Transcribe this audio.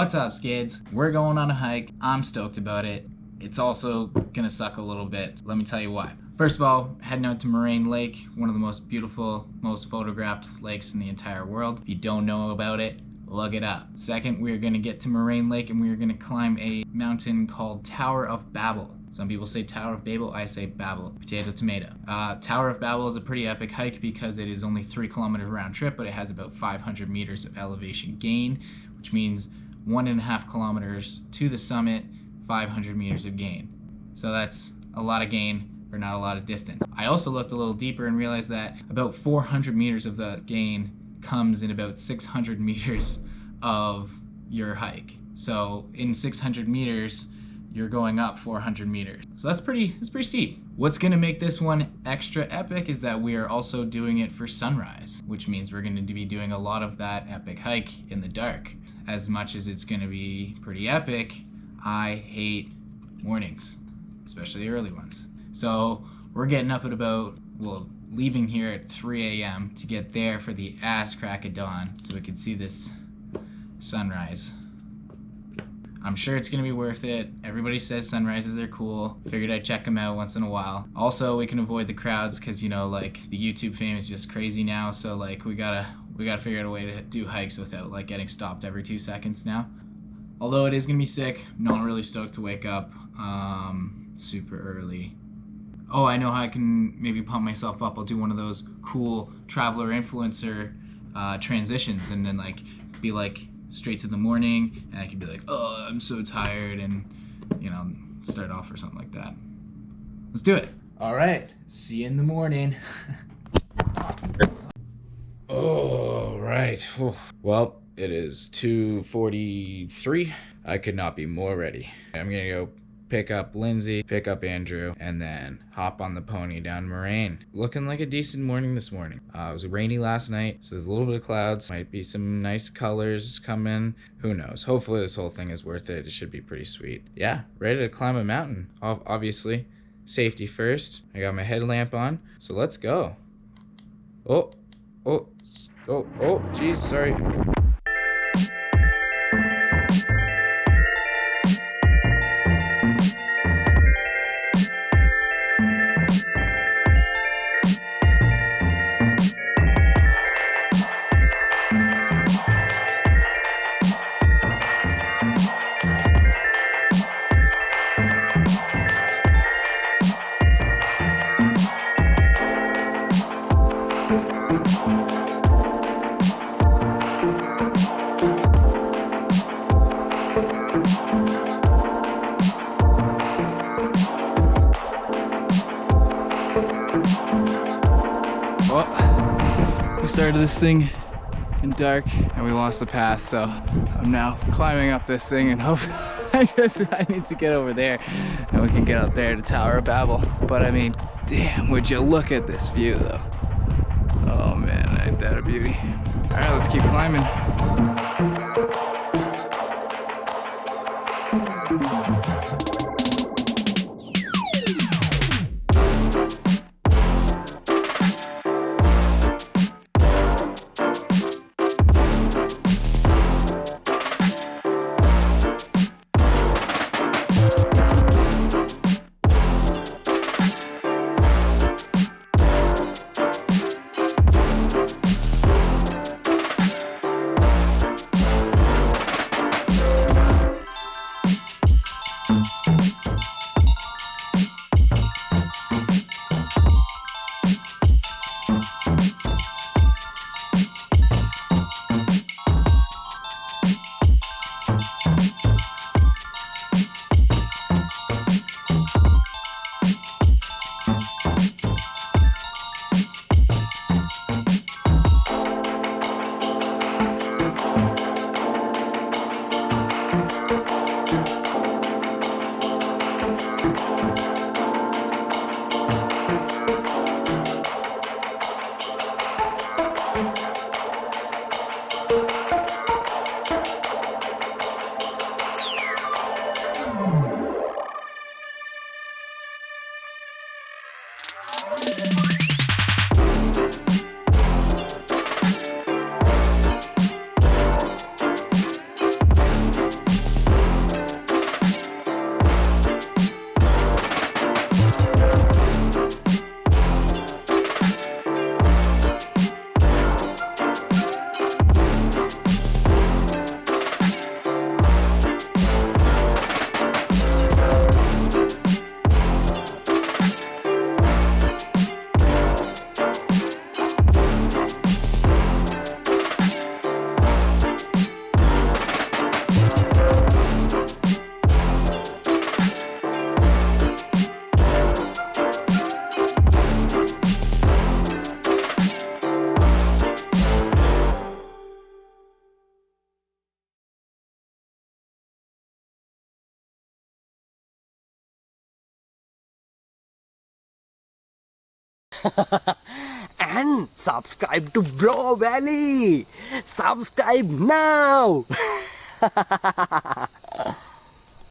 What's up, skids? We're going on a hike. I'm stoked about it. It's also gonna suck a little bit. Let me tell you why. First of all, heading out to Moraine Lake, one of the most beautiful, most photographed lakes in the entire world. If you don't know about it, look it up. Second, we're gonna get to Moraine Lake and we're gonna climb a mountain called Tower of Babel. Some people say Tower of Babel, I say Babel. Potato, tomato. Tower of Babel is a pretty epic hike because it is only 3 kilometers round trip, but it has about 500 meters of elevation gain, which means 1.5 kilometers to the summit, 500 meters of gain. So that's a lot of gain for not a lot of distance. I also looked a little deeper and realized that about 400 meters of the gain comes in about 600 meters of your hike. So in 600 meters, you're going up 400 meters. So that's pretty steep. What's gonna make this one extra epic is that we are also doing it for sunrise, which means we're gonna be doing a lot of that epic hike in the dark. As much as it's gonna be pretty epic, I hate mornings, especially the early ones. So we're getting up at leaving here at 3 a.m. to get there for the ass crack of dawn so we can see this sunrise. I'm sure it's gonna be worth it. Everybody says sunrises are cool. Figured I'd check them out once in a while. Also, we can avoid the crowds because, you know, like the YouTube fame is just crazy now. So like we gotta figure out a way to do hikes without like getting stopped every 2 seconds now. Although it is gonna be sick, not really stoked to wake up super early. Oh, I know how I can maybe pump myself up. I'll do one of those cool traveler influencer transitions and then like be like straight to the morning, and I could be like, oh, I'm so tired, and you know, start off or something like that. Let's do it. All right, see you in the morning. Oh, right. Well, it is 2:43. I could not be more ready. I'm gonna go pick up Lindsay, pick up Andrew, and then hop on the pony down Moraine. Looking like a decent morning this morning. It was rainy last night, so there's a little bit of clouds. Might be some nice colors coming. Who knows? Hopefully this whole thing is worth it. It should be pretty sweet. Yeah, ready to climb a mountain. Obviously, safety first. I got my headlamp on, so let's go. Oh, geez, sorry. We started this thing in dark and we lost the path, so I'm now climbing up this thing and hope I need to get over there and we can get out there to Tower of Babel. But I mean, damn, would you look at this view though? Oh man, ain't that a beauty. All right, let's keep climbing. And subscribe to Bro Valley. Subscribe now.